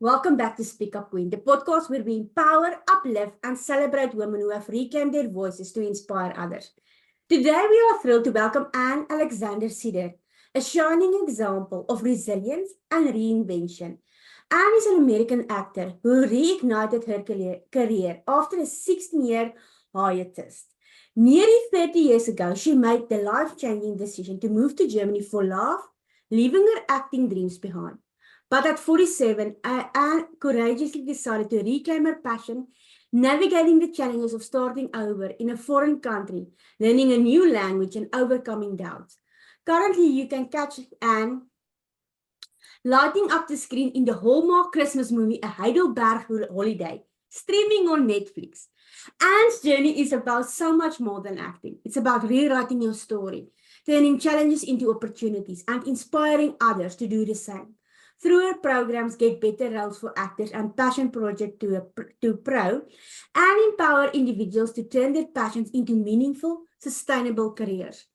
Welcome back to Speak Up Queen, the podcast where we empower, uplift, and celebrate women who have reclaimed their voices to inspire others. Today, we are thrilled to welcome Alexandra Ceder, a shining example of resilience and reinvention. Anne is an American actor who reignited her career after a 16-year hiatus. Nearly 30 years ago, she made the life-changing decision to move to Germany for love, leaving her acting dreams behind. But at 47, Anne courageously decided to reclaim her passion, navigating the challenges of starting over in a foreign country, learning a new language, and overcoming doubts. Currently, you can catch Anne lighting up the screen in the Hallmark Christmas movie A Heidelberg Holiday, streaming on Netflix. Anne's journey is about so much more than acting. It's about rewriting your story, turning challenges into opportunities, and inspiring others to do the same. Through her programs, Get Better Roles for Actors and Passion Project to Pro, and empower individuals to turn their passions into meaningful, sustainable careers.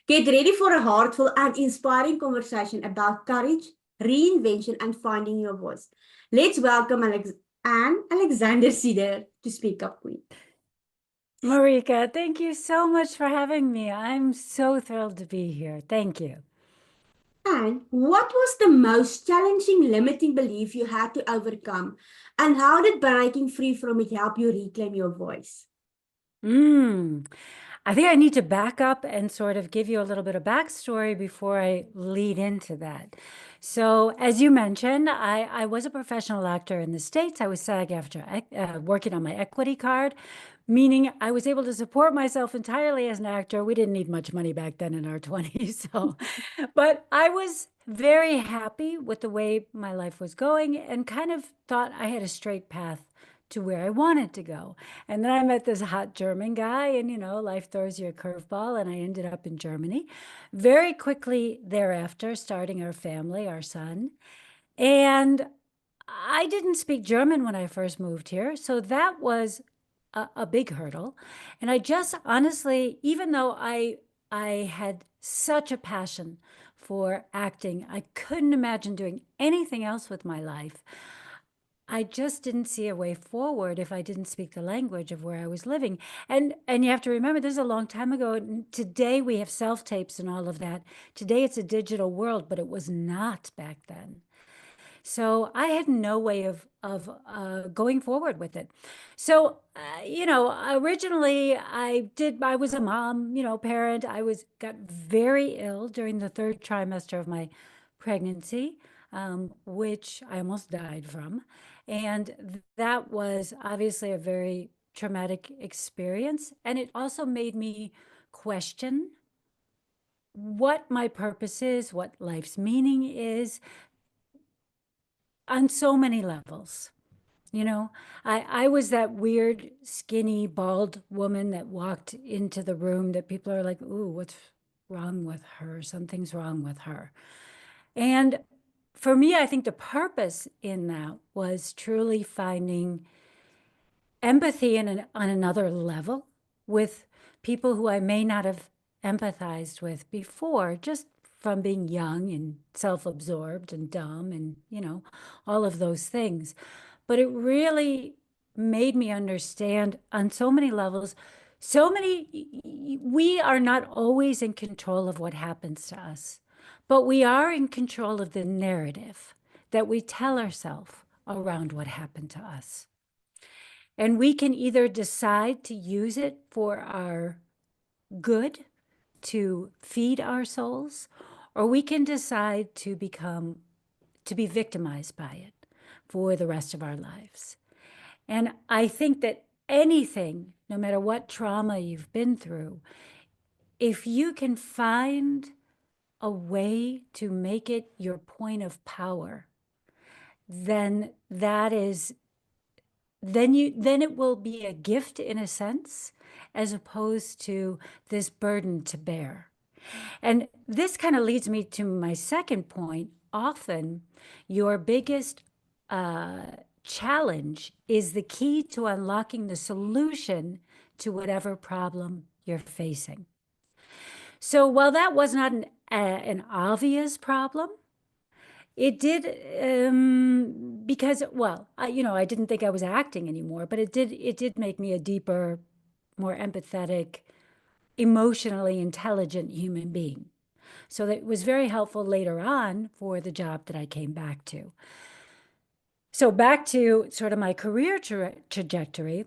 Get ready for a heartful and inspiring conversation about courage, reinvention, and finding your voice. Let's welcome Alexandra Ceder to Speak Up Queen. Marika, thank you so much for having me. I'm so thrilled to be here. Thank you. And what was the most challenging limiting belief you had to overcome? And how did breaking free from it help you reclaim your voice? I think I need to back up and sort of give you a little bit of backstory before I lead into that. So, as you mentioned, I was a professional actor in the States. I was SAG-AFTRA working on my equity card, meaning I was able to support myself entirely as an actor. We didn't need much money back then in our 20s. But I was very happy with the way my life was going and kind of thought I had a straight path to where I wanted to go. And then I met this hot German guy, and life throws you a curveball, and I ended up in Germany. Very quickly thereafter, starting our family, our son. And I didn't speak German when I first moved here, so that was a big hurdle. And I just honestly, even though I had such a passion for acting, I couldn't imagine doing anything else with my life. I just didn't see a way forward if I didn't speak the language of where I was living. And you have to remember, this is a long time ago. And today we have self-tapes and all of that. Today it's a digital world, but it was not back then. So I had no way of going forward with it. So, originally I was a mom, parent. Got very ill during the third trimester of my pregnancy, which I almost died from. And that was obviously a very traumatic experience. And it also made me question what my purpose is, what life's meaning is, on so many levels. I was that weird, skinny, bald woman that walked into the room that people are like, ooh, what's wrong with her? Something's wrong with her. And for me, I think the purpose in that was truly finding empathy on another level with people who I may not have empathized with before, just from being young and self-absorbed and dumb and, all of those things. But it really made me understand on so many levels, we are not always in control of what happens to us, but we are in control of the narrative that we tell ourselves around what happened to us. And we can either decide to use it for our good, to feed our souls, or we can decide to be victimized by it for the rest of our lives. And I think that anything, no matter what trauma you've been through, if you can find a way to make it your point of power, then it will be a gift in a sense, as opposed to this burden to bear. And this kind of leads me to my second point. Often your biggest challenge is the key to unlocking the solution to whatever problem you're facing. So while that was not an obvious problem, it did because, well, I didn't think I was acting anymore, but it did make me a deeper, more empathetic, emotionally intelligent human being. So that was very helpful later on for the job that I came back to. So back to sort of my career trajectory.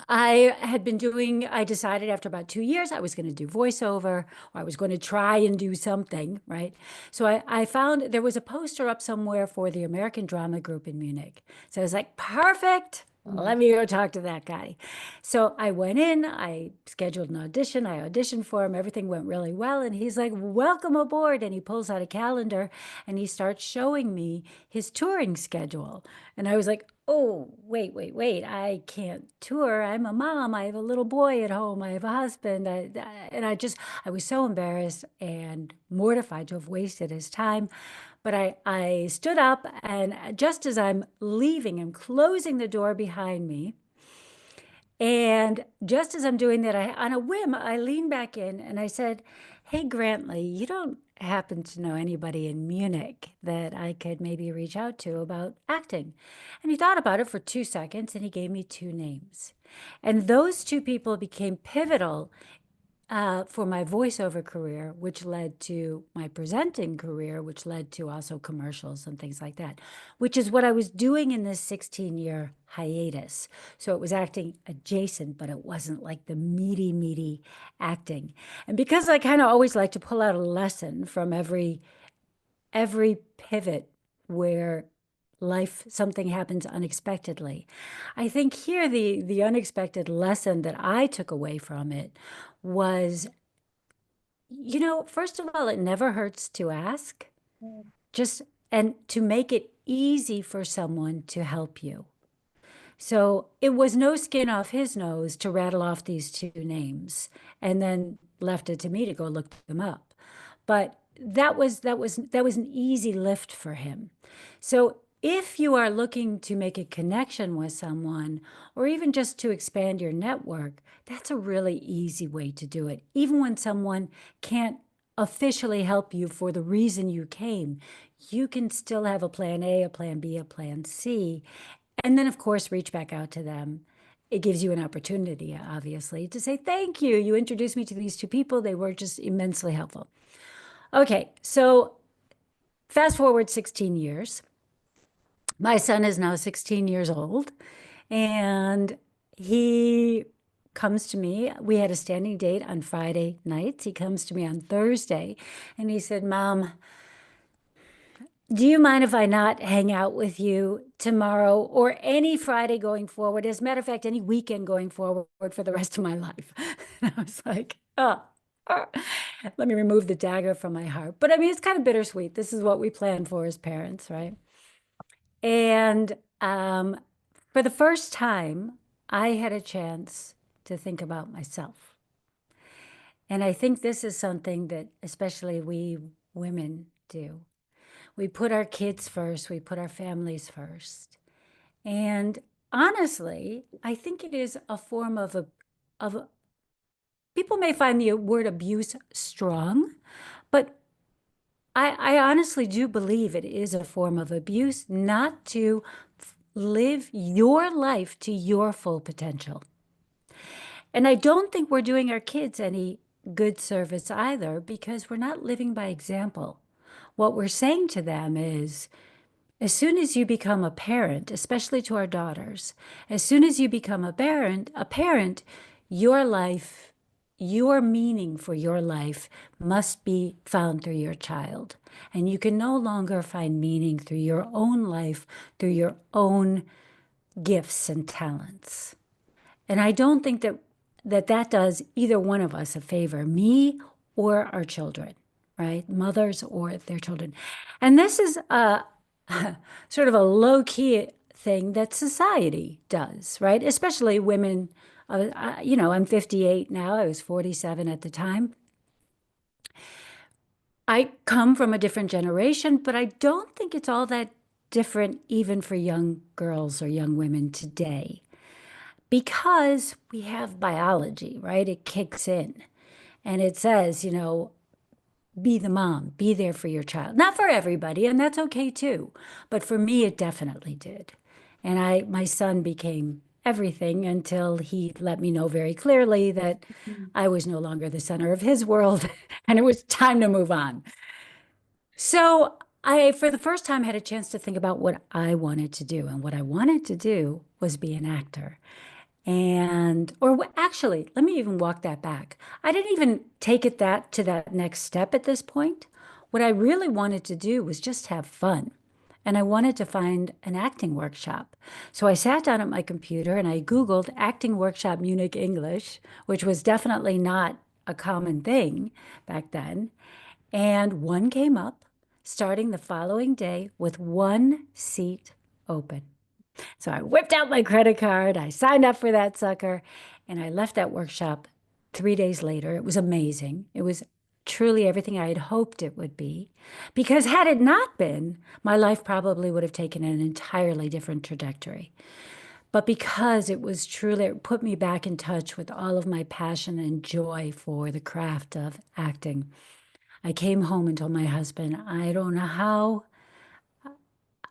I decided after about 2 years, I was going to do voiceover, or I was going to try and do something, right? So I found there was a poster up somewhere for the American Drama Group in Munich. So I was like, perfect. Let me go talk to that guy. So I went in, I scheduled an audition, I auditioned for him, everything went really well. And he's like, welcome aboard. And he pulls out a calendar and he starts showing me his touring schedule. And I was like, oh, wait, I can't tour. I'm a mom. I have a little boy at home. I have a husband. I was so embarrassed and mortified to have wasted his time. But I stood up, and just as I'm leaving and closing the door behind me, and just as I'm doing that, on a whim, I leaned back in and I said, hey, Grantley, you don't happen to know anybody in Munich that I could maybe reach out to about acting? And he thought about it for 2 seconds and he gave me two names. And those two people became pivotal for my voiceover career, which led to my presenting career, which led to also commercials and things like that, which is what I was doing in this 16-year hiatus. So it was acting adjacent, but it wasn't like the meaty acting. And because I kind of always like to pull out a lesson from every pivot where something happens unexpectedly. I think here the unexpected lesson that I took away from it was, first of all, it never hurts to ask, and to make it easy for someone to help you. So it was no skin off his nose to rattle off these two names and then left it to me to go look them up. But that was an easy lift for him. So if you are looking to make a connection with someone, or even just to expand your network, that's a really easy way to do it. Even when someone can't officially help you for the reason you came, you can still have a plan A, a plan B, a plan C, and then, of course, reach back out to them. It gives you an opportunity, obviously, to say, thank you. You introduced me to these two people. They were just immensely helpful. Okay, so fast forward 16 years. My son is now 16 years old, and he comes to me. We had a standing date on Friday nights. He comes to me on Thursday, and he said, Mom, do you mind if I not hang out with you tomorrow or any Friday going forward? As a matter of fact, any weekend going forward for the rest of my life. And I was like, oh, let me remove the dagger from my heart. But I mean, it's kind of bittersweet. This is what we plan for as parents, right? And for the first time, I had a chance to think about myself. And I think this is something that especially we women do. We put our kids first, we put our families first. And honestly, I think it is a form of people may find the word abuse strong, but I honestly do believe it is a form of abuse not to live your life to your full potential. And I don't think we're doing our kids any good service either, because we're not living by example. What we're saying to them is, as soon as you become a parent, especially to our daughters, as soon as you become a parent, your life, your meaning for your life must be found through your child. And you can no longer find meaning through your own life, through your own gifts and talents. And I don't think that does either one of us a favor, me or our children, right? Mothers or their children. And this is sort of a low-key thing that society does, right? Especially women. I'm 58 now. I was 47 at the time. I come from a different generation, but I don't think it's all that different even for young girls or young women today, because we have biology, right? It kicks in and it says, be the mom, be there for your child. Not for everybody, and that's okay too. But for me, it definitely did. And my son became everything until he let me know very clearly that Mm. I was no longer the center of his world and it was time to move on. So I, for the first time, had a chance to think about what I wanted to do. And what I wanted to do was be an actor. Actually, let me even walk that back. I didn't even take it that to that next step at this point. What I really wanted to do was just have fun. And I wanted to find an acting workshop. So I sat down at my computer and I Googled acting workshop Munich English, which was definitely not a common thing back then. And one came up starting the following day with one seat open. So I whipped out my credit card, I signed up for that sucker, and I left that workshop 3 days later. It was amazing. It was truly everything I had hoped it would be. Because had it not been, my life probably would have taken an entirely different trajectory. But because it was truly, it put me back in touch with all of my passion and joy for the craft of acting. I came home and told my husband, I don't know how,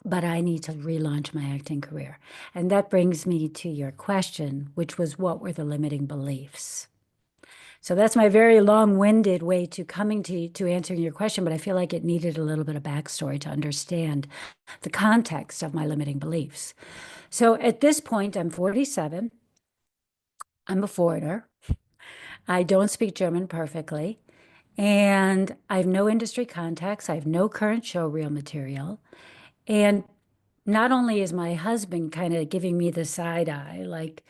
but I need to relaunch my acting career. And that brings me to your question, which was what were the limiting beliefs? So that's my very long-winded way to coming to answering your question, but I feel like it needed a little bit of backstory to understand the context of my limiting beliefs. So at this point, I'm 47. I'm a foreigner. I don't speak German perfectly. And I have no industry contacts. I have no current show reel material. And not only is my husband kind of giving me the side eye, like,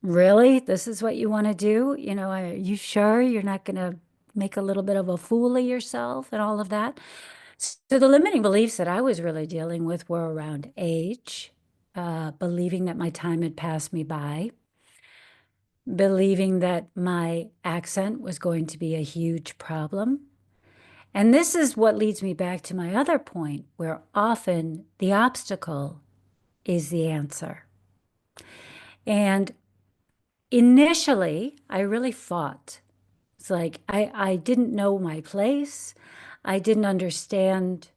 really? This is what you want to do? You know, are you sure you're not going to make a little bit of a fool of yourself and all of that? So the limiting beliefs that I was really dealing with were around age, believing that my time had passed me by, believing that my accent was going to be a huge problem. And this is what leads me back to my other point, where often the obstacle is the answer. And initially, I really fought. It's like I didn't know my place. I didn't understand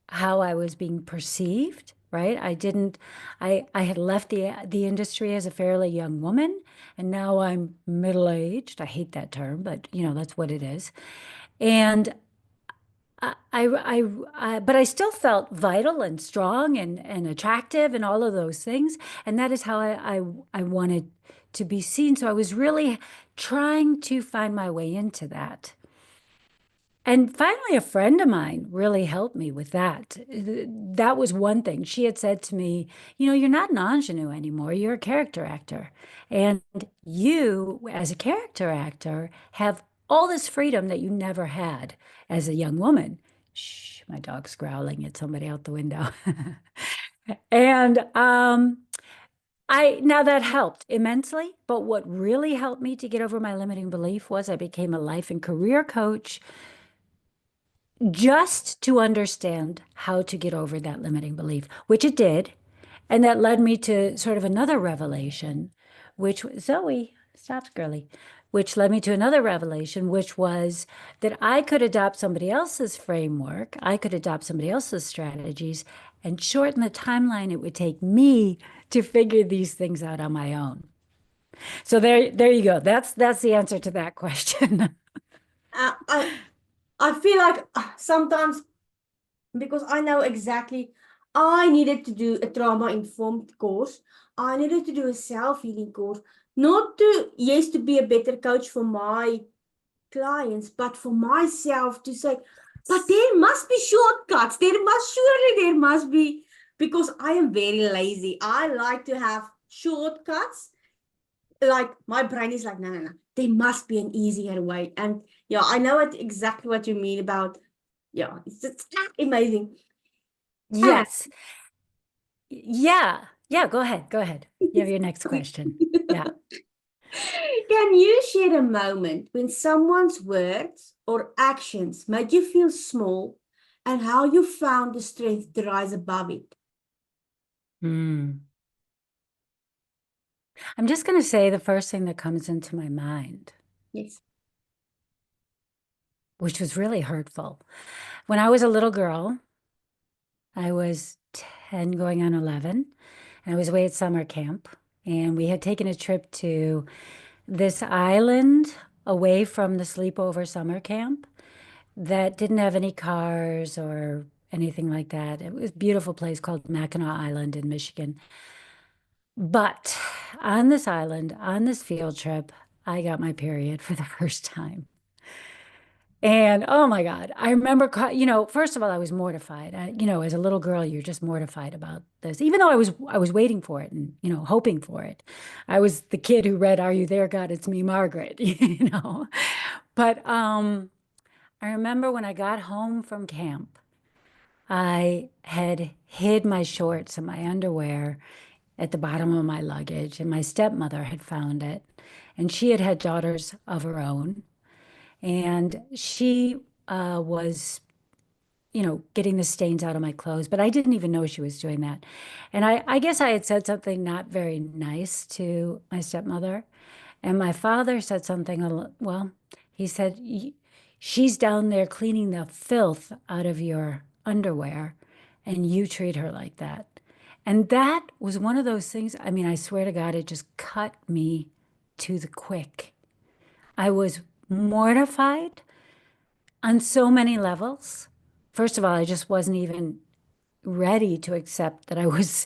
how I was being perceived, right? I had left the industry as a fairly young woman, and now I'm middle-aged. I hate that term, but you know, that's what it is. And but I still felt vital and strong and attractive and all of those things. And that is how I wanted to be seen. So I was really trying to find my way into that. And finally, a friend of mine really helped me with that. That was one thing. She had said to me, you know, you're not an ingenue anymore. You're a character actor. And you, as a character actor, have all this freedom that you never had as a young woman. Shh, my dog's growling at somebody out the window. And now that helped immensely, but what really helped me to get over my limiting belief was I became a life and career coach just to understand how to get over that limiting belief, which it did. And that led me to sort of another revelation, which Zoe, stop, girly, which led me to another revelation, which was that I could adopt somebody else's framework, I could adopt somebody else's strategies, and shorten the timeline it would take me to figure these things out on my own. So there you go. That's the answer to that question. Uh, I I feel like sometimes, because I know exactly, I needed to do a trauma-informed course. I needed to do a self-healing course, not to, yes, to be a better coach for my clients, but for myself to say, but there must be shortcuts. Surely there must be, because I am very lazy. I like to have shortcuts. Like my brain is like, no, no, no. There must be an easier way. And yeah, I know exactly what you mean about, yeah, it's amazing. And Yes. Yeah. Yeah. Go ahead. Go ahead. You have your next question. Yeah. can you share a moment when someone's words or actions made you feel small and how you found the strength to rise above it? Mm. I'm just going to say the first thing that comes into my mind. Yes. which was really hurtful. When I was a little girl, I was 10 going on 11, and I was away at summer camp, and we had taken a trip to this island away from the sleepover summer camp that didn't have any cars or anything like that. It was a beautiful place called Mackinac Island in Michigan. But on this island, on this field trip, I got my period for the first time. And oh my God, I remember, first of all, I was mortified. As a little girl, you're just mortified about this, even though I was waiting for it and, hoping for it. I was the kid who read, "Are you there, God? It's me, Margaret," But I remember when I got home from camp, I had hid my shorts and my underwear at the bottom of my luggage, and my stepmother had found it. And she had had daughters of her own. And she was, getting the stains out of my clothes, but I didn't even know she was doing that. And I guess I had said something not very nice to my stepmother. And my father said something, well, he said, "She's down there cleaning the filth out of your underwear, and you treat her like that." And that was one of those things. I mean, I swear to God, it just cut me to the quick. I was mortified on so many levels. First of all, I just wasn't even ready to accept that I was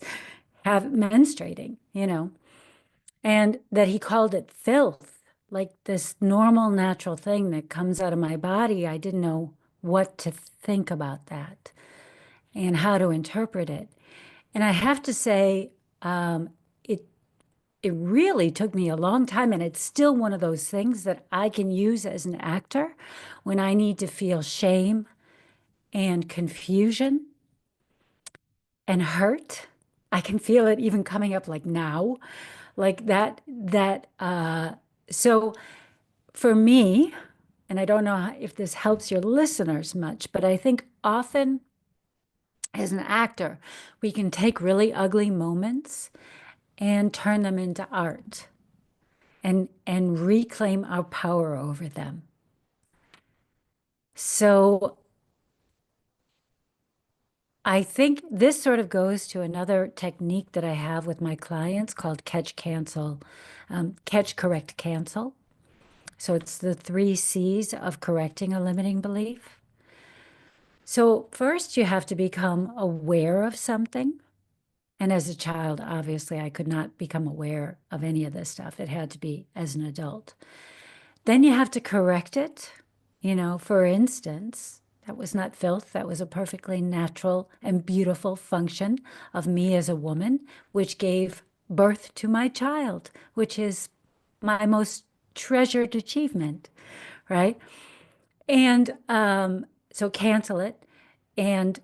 menstruating, and that he called it filth, like this normal, natural thing that comes out of my body. I didn't know what to think about that and how to interpret it. And I have to say, it it really took me a long time, and it's still one of those things that I can use as an actor when I need to feel shame and confusion and hurt. I can feel it even coming up like now, like so for me, and I don't know if this helps your listeners much, but I think often as an actor, we can take really ugly moments and turn them into art and reclaim our power over them. So I think this sort of goes to another technique that I have with my clients called catch, cancel, catch, correct, cancel. So it's the 3 C's of correcting a limiting belief. So first you have to become aware of something. And as a child, obviously, I could not become aware of any of this stuff. It had to be as an adult. Then you have to correct it. For instance, that was not filth. That was a perfectly natural and beautiful function of me as a woman, which gave birth to my child, which is my most treasured achievement, right? And so cancel it. And,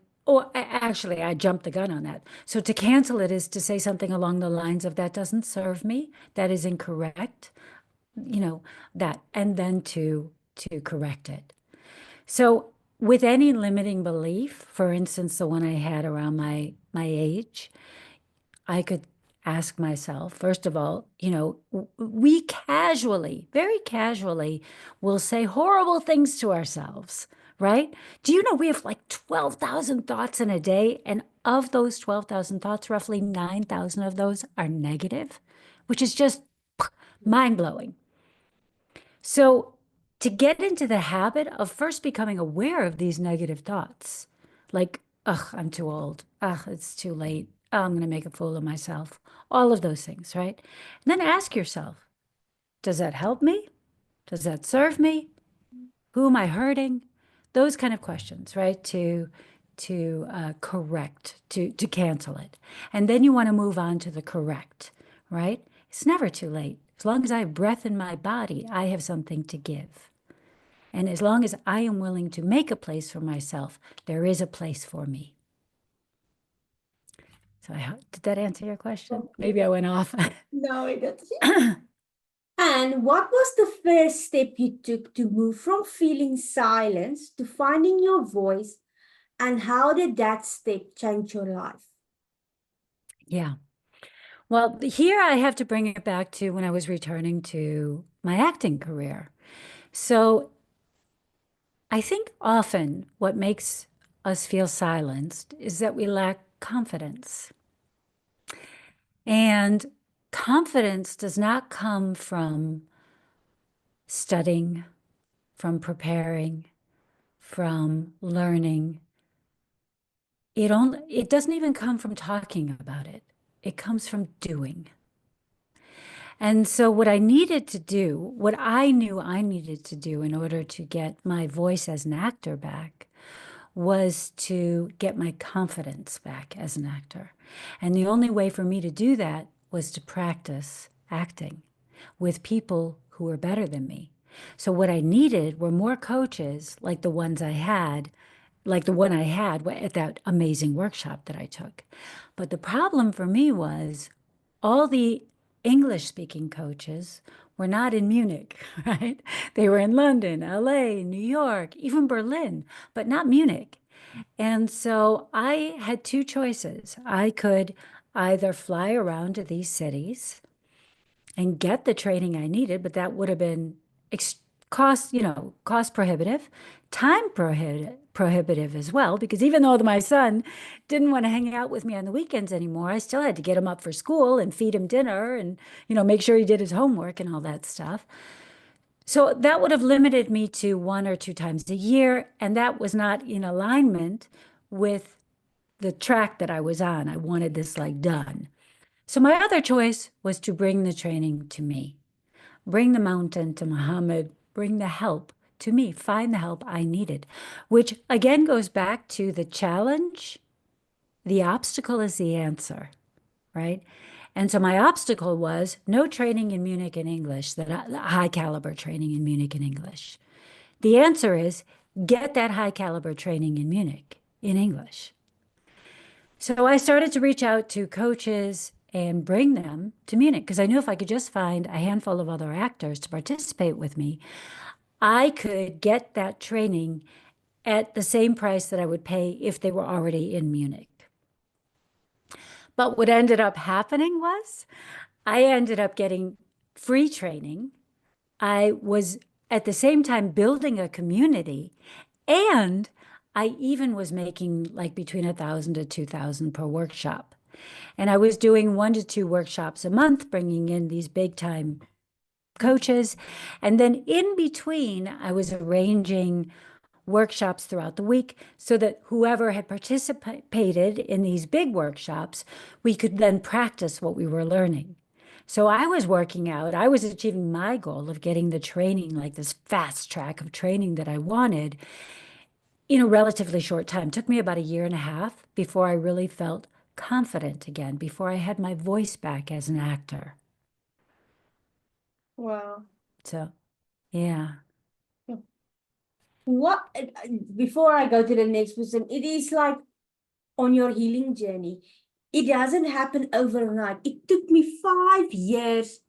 actually, I jumped the gun on that. So to cancel it is to say something along the lines of, "That doesn't serve me. That is incorrect," that, and then to correct it. So with any limiting belief, for instance, the one I had around my age, I could ask myself, first of all, we casually, very casually, will say horrible things to ourselves, right? Do you know we have like 12,000 thoughts in a day? And of those 12,000 thoughts, roughly 9,000 of those are negative, which is just mind-blowing. So to get into the habit of first becoming aware of these negative thoughts, like, "Ugh, I'm too old. Ugh, it's too late. Oh, I'm going to make a fool of myself." All of those things, right? And then ask yourself, does that help me? Does that serve me? Who am I hurting? Those kind of questions, right? To correct, to cancel it. And then you want to move on to the correct, right? It's never too late. As long as I have breath in my body, I have something to give. And as long as I am willing to make a place for myself, there is a place for me. So did that answer your question? Maybe I went off. No, it doesn't. And what was the first step you took to move from feeling silence to finding your voice? And how did that step change your life? Yeah. Well, here I have to bring it back to when I was returning to my acting career. So I think often what makes us feel silenced is that we lack confidence. And confidence does not come from studying, from preparing, from learning. It doesn't even come from talking about it. It comes from doing. And so what I needed to do, what I knew I needed to do in order to get my voice as an actor back was to get my confidence back as an actor. And the only way for me to do that was to practice acting with people who were better than me. So what I needed were more coaches like the ones I had, like the one I had at that amazing workshop that I took. But the problem for me was all the English speaking coaches were not in Munich, right? They were in London, LA, New York, even Berlin, but not Munich. And so I had two choices. I could either fly around to these cities and get the training I needed, but that would have been cost prohibitive, time prohibitive as well, because even though my son didn't want to hang out with me on the weekends anymore, I still had to get him up for school and feed him dinner and, make sure he did his homework and all that stuff. So that would have limited me to 1 or 2 times a year, and that was not in alignment with the track that I was on. I wanted this like done. So my other choice was to bring the training to me, bring the mountain to Muhammad, bring the help to me, find the help I needed, which again goes back to the challenge. The obstacle is the answer, right? And so my obstacle was no training in Munich in English, that high caliber training in Munich in English. The answer is get that high caliber training in Munich in English. So I started to reach out to coaches and bring them to Munich because I knew if I could just find a handful of other actors to participate with me, I could get that training at the same price that I would pay if they were already in Munich. But what ended up happening was I ended up getting free training. I was at the same time building a community, and I even was making like between 1,000 to 2,000 per workshop. And I was doing 1 to 2 workshops a month, bringing in these big time coaches. And then in between, I was arranging workshops throughout the week so that whoever had participated in these big workshops, we could then practice what we were learning. So I was working out, I was achieving my goal of getting the training, like this fast track of training that I wanted in a relatively short time. It took me about 1.5 years before I really felt confident again, before I had my voice back as an actor. Wow. So, yeah. What, before I go to the next person, it is like on your healing journey, it doesn't happen overnight. It took me 5 years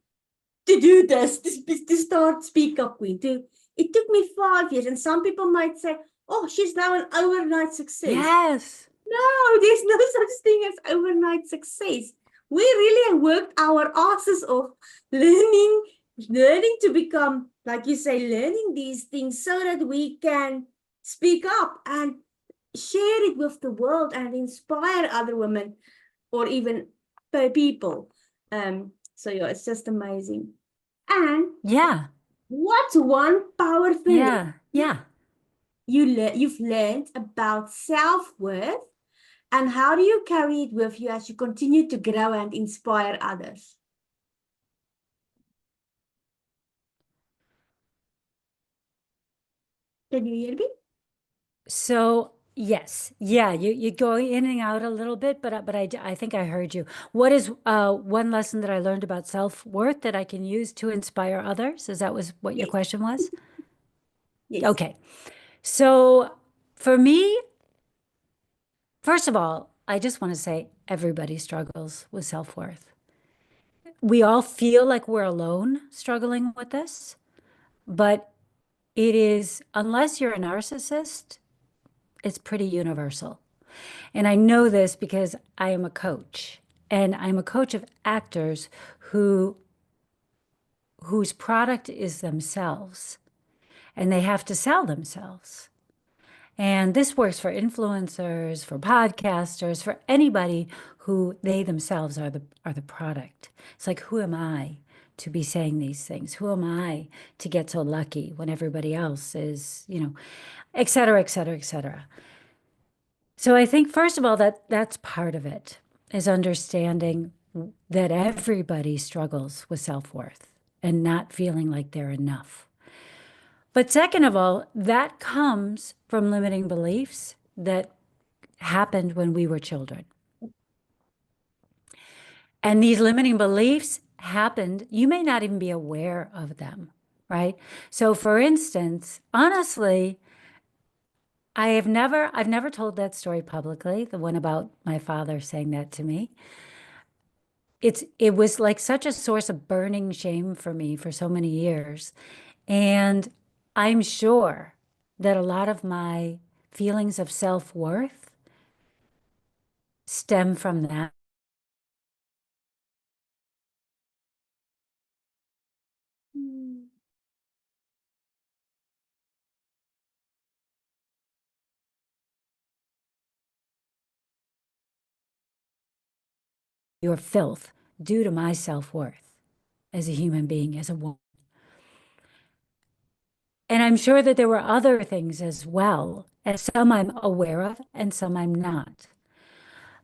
to do this, to start Speak Up Queen. It took me 5 years, and some people might say, oh, she's now an overnight success. Yes. No, there's no such thing as overnight success. We really worked our asses off learning to become, like you say, learning these things so that we can speak up and share it with the world and inspire other women or even people. So yeah, it's just amazing. And Yeah. what's one powerful Yeah. Yeah. you've learned about self-worth, and how do you carry it with you as you continue to grow and inspire others? Can you hear me? So yes, yeah, you go in and out a little bit, but I think I heard you. What is one lesson that I learned about self-worth that I can use to inspire others? Is that was what your Yes. question was? Yes. Okay. So for me, first of all, I just want to say everybody struggles with self-worth. We all feel like we're alone struggling with this, but it is, unless you're a narcissist, it's pretty universal. And I know this because I am a coach, and I'm a coach of actors whose product is themselves, and they have to sell themselves. And this works for influencers, for podcasters, for anybody who they themselves are the product. It's like, who am I to be saying these things? Who am I to get so lucky when everybody else is, et cetera, et cetera, et cetera. So I think, first of all, that's part of it, is understanding that everybody struggles with self-worth and not feeling like they're enough. But second of all, that comes from limiting beliefs that happened when we were children. And these limiting beliefs happened, you may not even be aware of them, right? So for instance, honestly, I've never told that story publicly, the one about my father saying that to me. It was like such a source of burning shame for me for so many years. And I'm sure that a lot of my feelings of self-worth stem from that. Mm. Your filth due to my self-worth as a human being, as a woman. And I'm sure that there were other things as well, and some I'm aware of and some I'm not.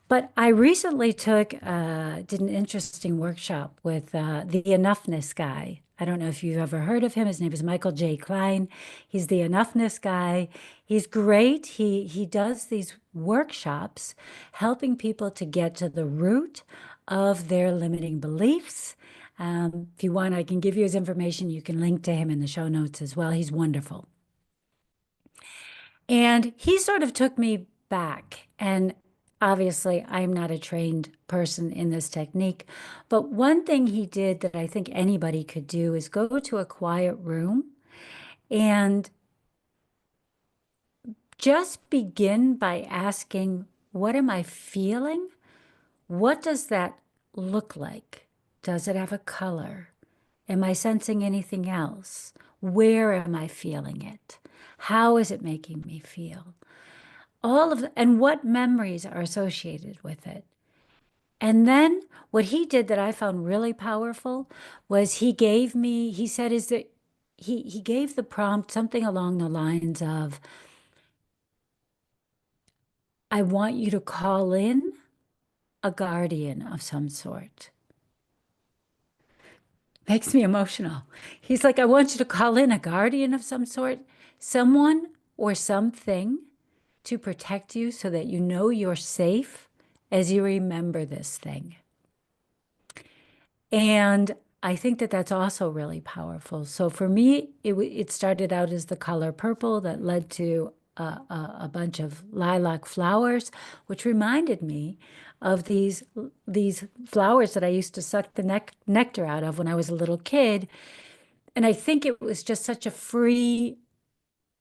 But I recently did an interesting workshop with the Enoughness guy. I don't know if you've ever heard of him. His name is Michael J. Klein. He's the Enoughness guy. He's great. He does these workshops helping people to get to the root of their limiting beliefs. If you want, I can give you his information. You can link to him in the show notes as well. He's wonderful. And he sort of took me back. And obviously, I'm not a trained person in this technique. But one thing he did that I think anybody could do is go to a quiet room and just begin by asking, what am I feeling? What does that look like? Does it have a color? Am I sensing anything else? Where am I feeling it? How is it making me feel? And what memories are associated with it. And then what he did that I found really powerful was he said, he gave the prompt something along the lines of, I want you to call in a guardian of some sort. Makes me emotional. He's like, I want you to call in a guardian of some sort, someone or something to protect you so that you know you're safe as you remember this thing. And I think that that's also really powerful. So for me, it started out as the color purple that led to a bunch of lilac flowers, which reminded me of these flowers that I used to suck the nectar out of when I was a little kid. And I think it was just such a free,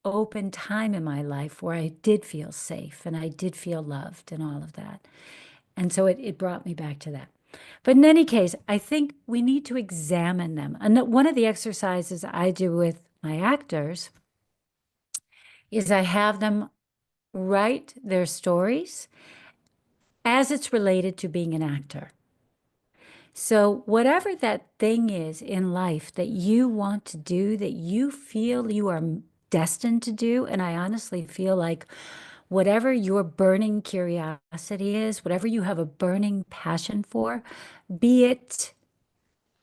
open time in my life where I did feel safe and I did feel loved and all of that. And so it brought me back to that. But in any case, I think we need to examine them. And one of the exercises I do with my actors is I have them write their stories as it's related to being an actor. So whatever that thing is in life that you want to do, that you feel you are destined to do, and I honestly feel like whatever your burning curiosity is, whatever you have a burning passion for, be it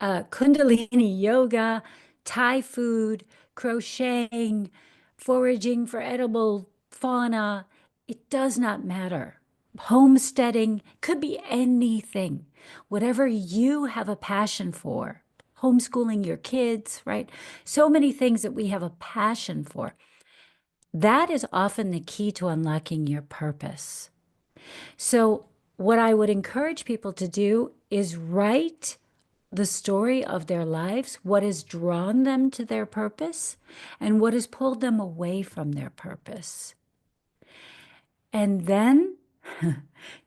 Kundalini yoga, Thai food, crocheting, foraging for edible fauna, it does not matter. Homesteading could be anything. Whatever you have a passion for, homeschooling your kids, right? So many things that we have a passion for. That is often the key to unlocking your purpose. So what I would encourage people to do is write the story of their lives, what has drawn them to their purpose, and what has pulled them away from their purpose. And then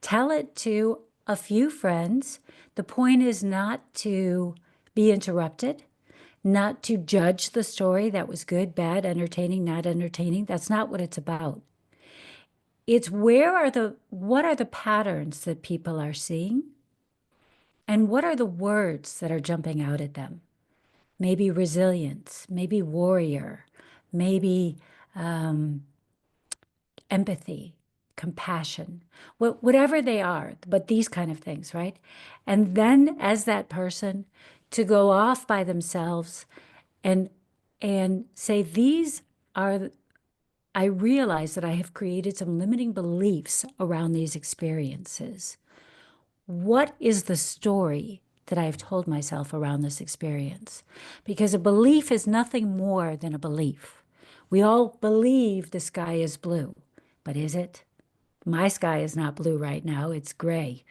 tell it to a few friends. The point is not to be interrupted, not to judge the story that was good, bad, entertaining, not entertaining. That's not what it's about. it's what are the patterns that people are seeing? And what are the words that are jumping out at them? Maybe resilience, maybe warrior, maybe empathy, compassion, whatever they are, but these kind of things, right? And then as that person to go off by themselves and say, these are, I realize that I have created some limiting beliefs around these experiences. What is the story that I've told myself around this experience? Because a belief is nothing more than a belief. We all believe the sky is blue, but is it? My sky is not blue right now, it's gray,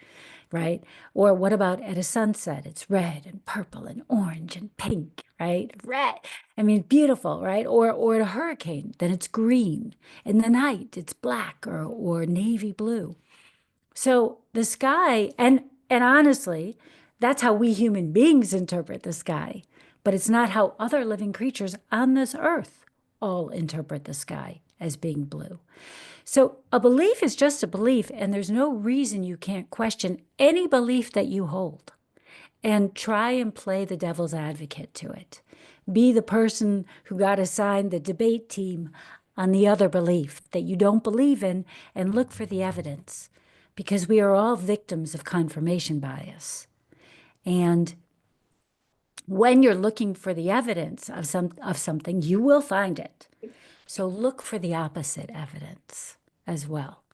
right? Or what about at a sunset? It's red and purple and orange and pink, right? Red. I mean, beautiful, right? Or at a hurricane, then it's green. In the night, it's black or navy blue. So the sky, and honestly, that's how we human beings interpret the sky, but it's not how other living creatures on this earth all interpret the sky as being blue. So a belief is just a belief, and there's no reason you can't question any belief that you hold and try and play the devil's advocate to it. Be the person who got assigned the debate team on the other belief that you don't believe in and look for the evidence, because we are all victims of confirmation bias. And when you're looking for the evidence of something, you will find it. So look for the opposite evidence as well.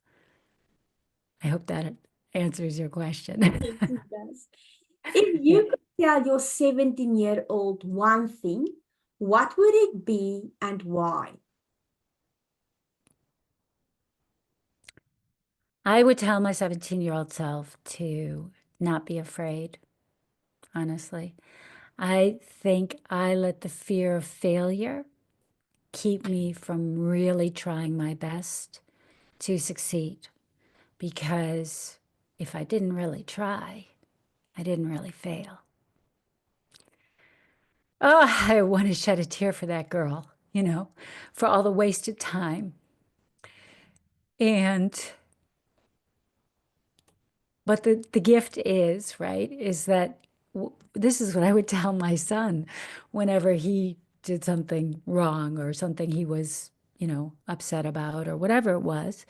I hope that answers your question. Yes, it does. If you Yeah. could tell your 17-year-old one thing, what would it be and why? I would tell my 17-year-old self to not be afraid, honestly. I think I let the fear of failure keep me from really trying my best to succeed, because if I didn't really try, I didn't really fail. Oh, I want to shed a tear for that girl, for all the wasted time. But the gift is, right, is that this is what I would tell my son whenever he did something wrong or something he was, upset about, or whatever it was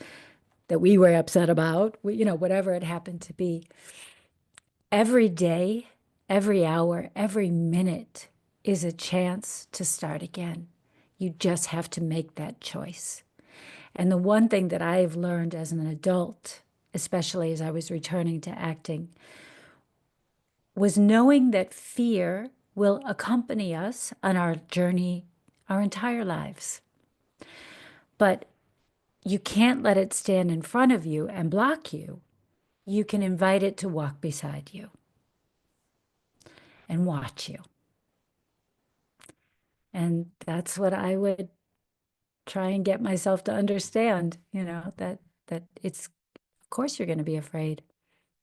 that we were upset about, whatever it happened to be. Every day, every hour, every minute is a chance to start again. You just have to make that choice. And the one thing that I've learned as an adult, especially as I was returning to acting, was knowing that fear will accompany us on our journey our entire lives. But you can't let it stand in front of you and block you. You can invite it to walk beside you and watch you. And that's what I would try and get myself to understand, that it's, of course you're going to be afraid,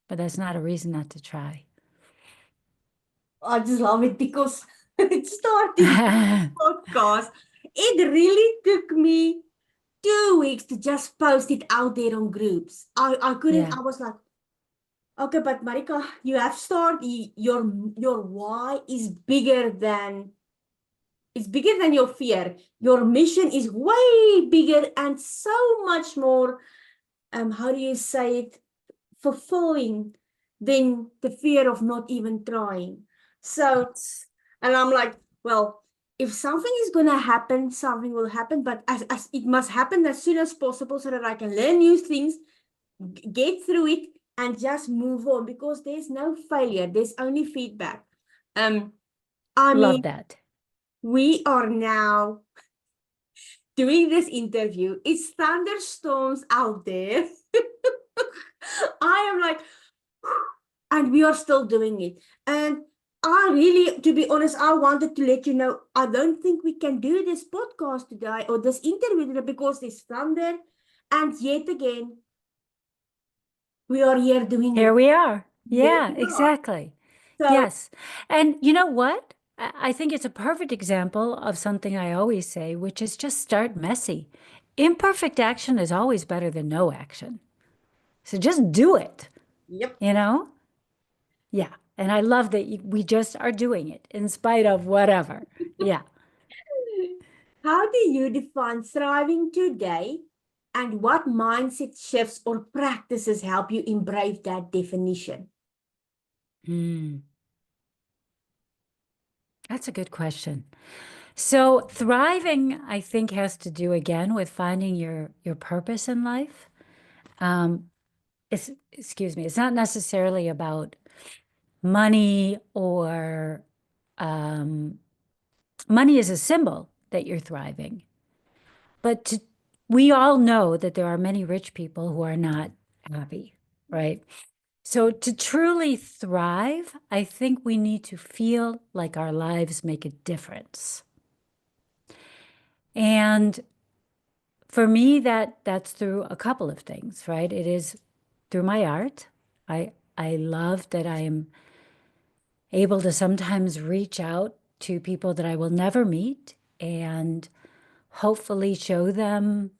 but that's not a reason not to try. I just love it because starting podcast, it really took me 2 weeks to just post it out there on groups. I couldn't, Yeah. I was like, okay, but Marika, you have started, your why is bigger than, it's bigger than your fear. Your mission is way bigger and so much more, how do you say it, fulfilling than the fear of not even trying. So, and I'm like, well, if something is going to happen, something will happen, but as it must happen as soon as possible so that I can learn new things, get through it, and just move on, because there's no failure. There's only feedback. I Love mean, that. we are now doing this interview. It's thunderstorms out there. I am like, and we are still doing it. And I really, to be honest, I wanted to let you know, I don't think we can do this podcast today or this interview today because there's thunder. And yet again, we are here doing Here it. we are. There Yeah, we are. exactly. So, Yes. And you know what? I think it's a perfect example of something I always say, which is just start messy. imperfect action is always better than no action. So just do it, Yep. you know? Yeah. And I love that we just are doing it in spite of whatever. Yeah. How do you define thriving today? And what mindset shifts or practices help you embrace that definition? Hmm. That's a good question. So thriving, I think, has to do again with finding your purpose in life. Excuse me, it's not necessarily about money or um, money is a symbol that you're thriving. But we all know that there are many rich people who are not happy, right? So to truly thrive, I think we need to feel like our lives make a difference. And for me, that's through a couple of things, right? It is through my art. I love that I am able to sometimes reach out to people that I will never meet and hopefully show them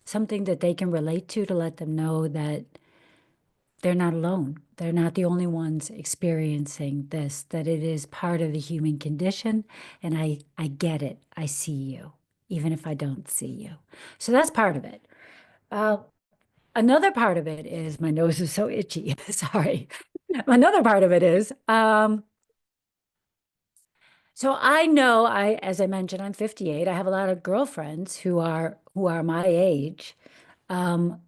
something that they can relate to let them know that they're not alone. They're not the only ones experiencing this, that it is part of the human condition. And I get it. I see you, even if I don't see you. So that's part of it. Uh, Another part of it is my nose is so itchy. Sorry. Another part of it is, so I know as I mentioned, I'm 58. I have a lot of girlfriends who are my age. Um,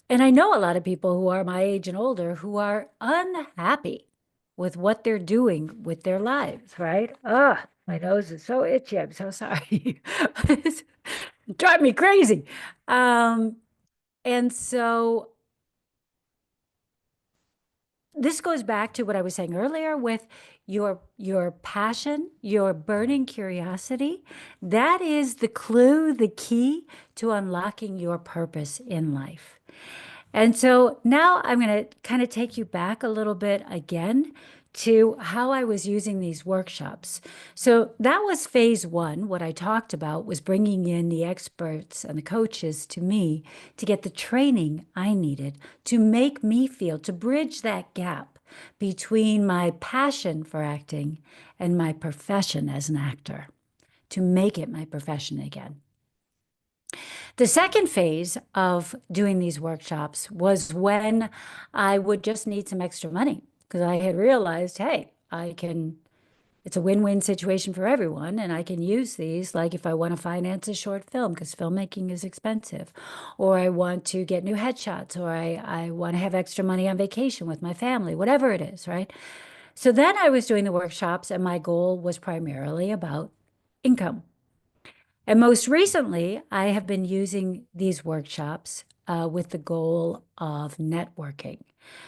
and I know a lot of people who are my age and older who are unhappy with what they're doing with their lives, right? Ah, my nose is so itchy. I'm so sorry. It's driving me crazy. And so this goes back to what I was saying earlier with your passion, your burning curiosity. That is the clue, the key to unlocking your purpose in life. And so now I'm going to kind of take you back a little bit again to how I was using these workshops. So that was phase one. What I talked about was bringing in the experts and the coaches to me to get the training I needed to make me feel, to bridge that gap between my passion for acting and my profession as an actor, to make it my profession again. The second phase of doing these workshops was when I would just need some extra money because I had realized, hey, it's a win-win situation for everyone, and I can use these like if I want to finance a short film because filmmaking is expensive, or I want to get new headshots, or I want to have extra money on vacation with my family, whatever it is, right? So then I was doing the workshops, and my goal was primarily about income. And most recently, I have been using these workshops with the goal of networking,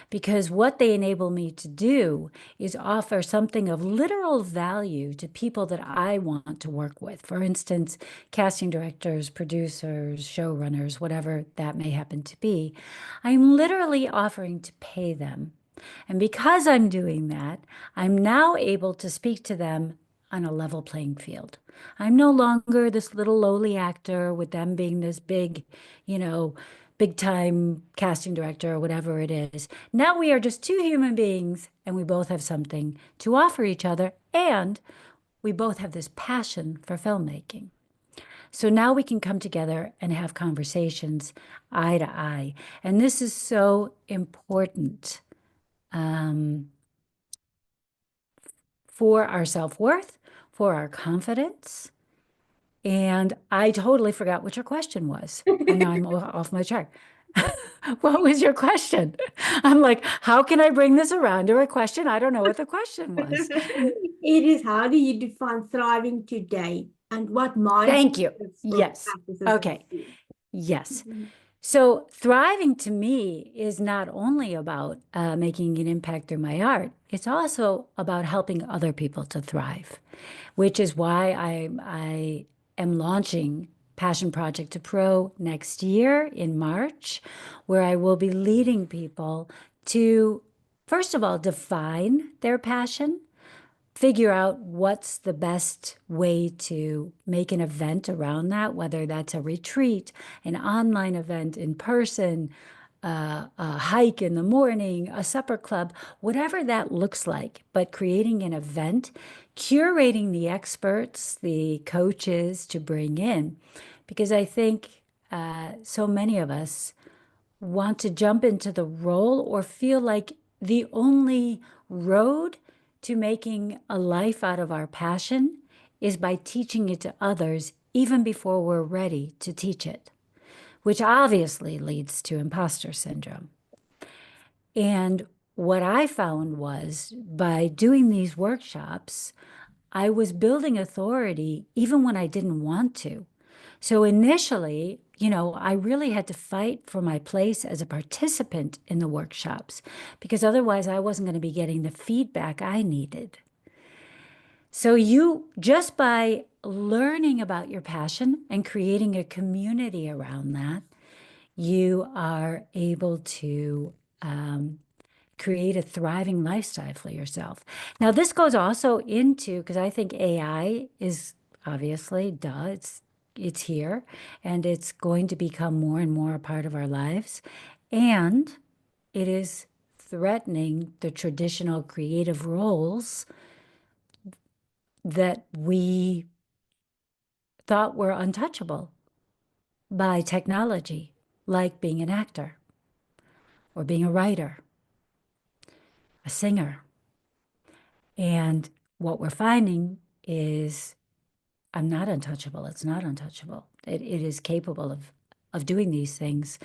because what they enable me to do is offer something of literal value to people that I want to work with. For instance, casting directors, producers, showrunners, whatever that may happen to be. I'm literally offering to pay them. And because I'm doing that, I'm now able to speak to them on a level playing field. I'm no longer this little lowly actor with them being this big, big time casting director or whatever it is. Now we are just two human beings and we both have something to offer each other. And we both have this passion for filmmaking. So now we can come together and have conversations eye to eye. And this is so important for our self-worth, for our confidence. And I totally forgot what your question was. And now I'm off my track. What was your question? I'm like, how can I bring this around to a question? I don't know what the question was. It is, how do you define thriving today? And what Thank you. mindsets or Yes. practices help Okay. you? Yes. So thriving to me is not only about making an impact through my art, it's also about helping other people to thrive, which is why I am launching Passion Project to Pro next year in March, where I will be leading people to, first of all, define their passion, figure out what's the best way to make an event around that, whether that's a retreat, an online event in person, a hike in the morning, a supper club, whatever that looks like, but creating an event, curating the experts, the coaches to bring in, because I think so many of us want to jump into the role or feel like the only road to making a life out of our passion is by teaching it to others even before we're ready to teach it, which obviously leads to imposter syndrome. And what I found was by doing these workshops, I was building authority even when I didn't want to. So initially, I really had to fight for my place as a participant in the workshops because otherwise I wasn't going to be getting the feedback I needed. So just by learning about your passion and creating a community around that, you are able to create a thriving lifestyle for yourself. Now, this goes also into, because I think AI is obviously, it's here, and it's going to become more and more a part of our lives. And it is threatening the traditional creative roles that we thought were untouchable by technology, like being an actor or being a writer, a singer. And what we're finding is I'm not untouchable. It's not untouchable. It is capable of doing these things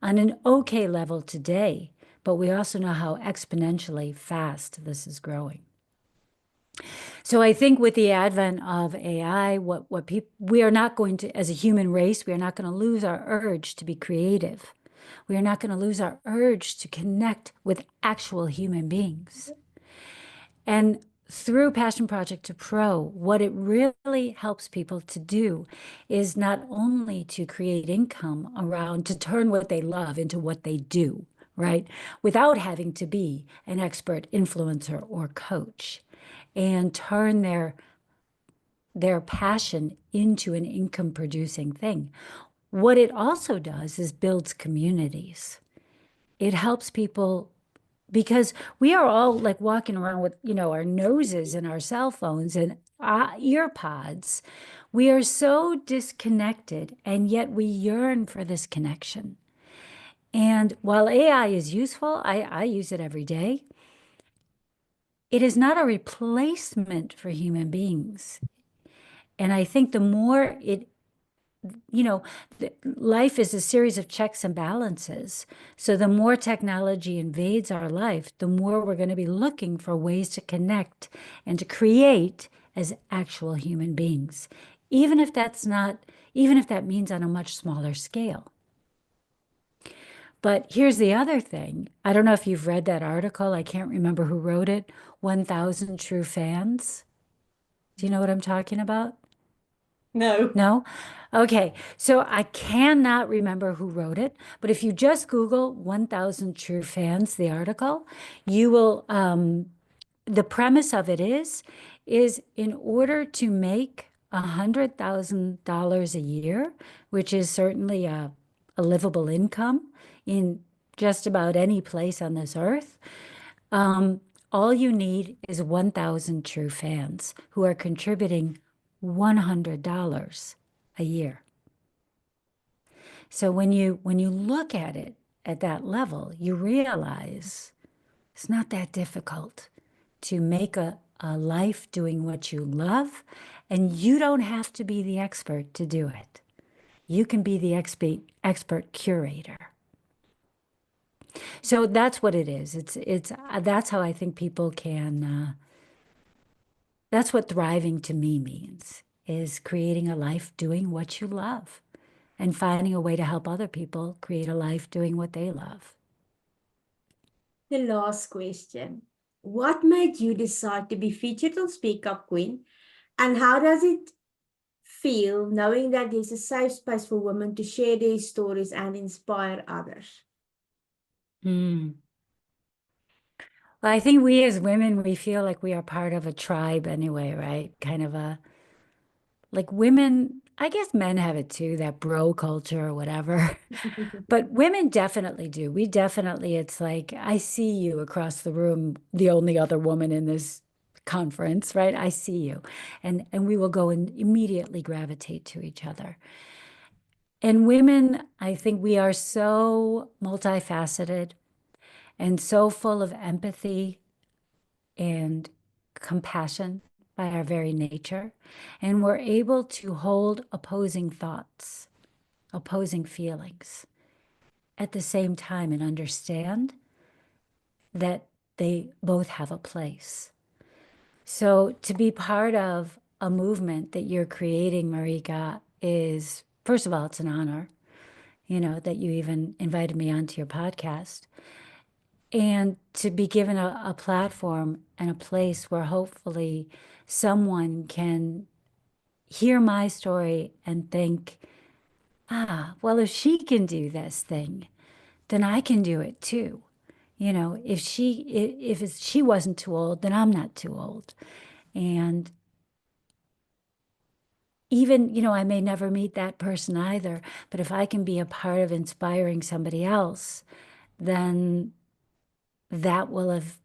on an okay level today, but we also know how exponentially fast this is growing. So I think with the advent of AI, we are not going to, as a human race, we are not going to lose our urge to be creative. We are not going to lose our urge to connect with actual human beings. And through Passion Project to Pro, what it really helps people to do is not only to create income around, to turn what they love into what they do, right? Without having to be an expert influencer or coach, and turn their passion into an income producing thing. What it also does is builds communities. It helps people because we are all like walking around with, our noses in our cell phones and ear pods. We are so disconnected, and yet we yearn for this connection. And while AI is useful, I use it every day. It is not a replacement for human beings. And I think the more life is a series of checks and balances. So the more technology invades our life, the more we're going to be looking for ways to connect and to create as actual human beings, even if that means on a much smaller scale. But here's the other thing. I don't know if you've read that article. I can't remember who wrote it. 1,000 True Fans. Do you know what I'm talking about? No. No? Okay. So I cannot remember who wrote it, but if you just Google 1,000 True Fans, the article, you will, the premise of it is in order to make $100,000 a year, which is certainly a livable income in just about any place on this earth, all you need is 1,000 true fans who are contributing $100 a year. So when you look at it at that level, you realize it's not that difficult to make a life doing what you love, and you don't have to be the expert to do it. You can be the expert curator. So that's what it is. That's how I think people can, that's what thriving to me means, is creating a life doing what you love and finding a way to help other people create a life doing what they love. The last question. What made you decide to be featured on Speak Up Queen? And how does it feel knowing that there's a safe space for women to share their stories and inspire others? Well, I think we as women, we feel like we are part of a tribe anyway, right? Kind of a, like women, I guess men have it too, that bro culture or whatever. But women definitely do. We definitely, it's like, I see you across the room, the only other woman in this conference, right? I see you. And we will go and immediately gravitate to each other. And women, I think we are so multifaceted and so full of empathy and compassion by our very nature. And we're able to hold opposing thoughts, opposing feelings at the same time and understand that they both have a place. So to be part of a movement that you're creating, Marika, is, first of all, it's an honor, that you even invited me onto your podcast. And to be given a platform and a place where hopefully someone can hear my story and think, well, if she can do this thing, then I can do it too. If she wasn't too old, then I'm not too old. And even, I may never meet that person either, but if I can be a part of inspiring somebody else, then that will have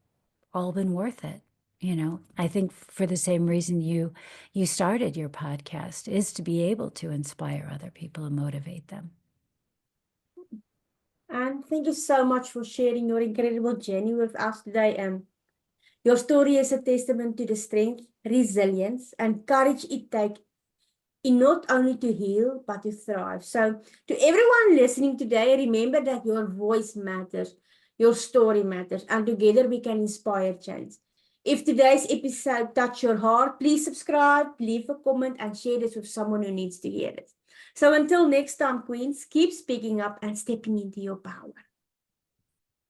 all been worth it. I think for the same reason you started your podcast is to be able to inspire other people and motivate them. And thank you so much for sharing your incredible journey with us today. Your story is a testament to the strength, resilience, and courage it takes in not only to heal, but to thrive. So to everyone listening today, remember that your voice matters, your story matters, and together we can inspire change. If today's episode touched your heart, please subscribe, leave a comment, and share this with someone who needs to hear it. So until next time, Queens, keep speaking up and stepping into your power.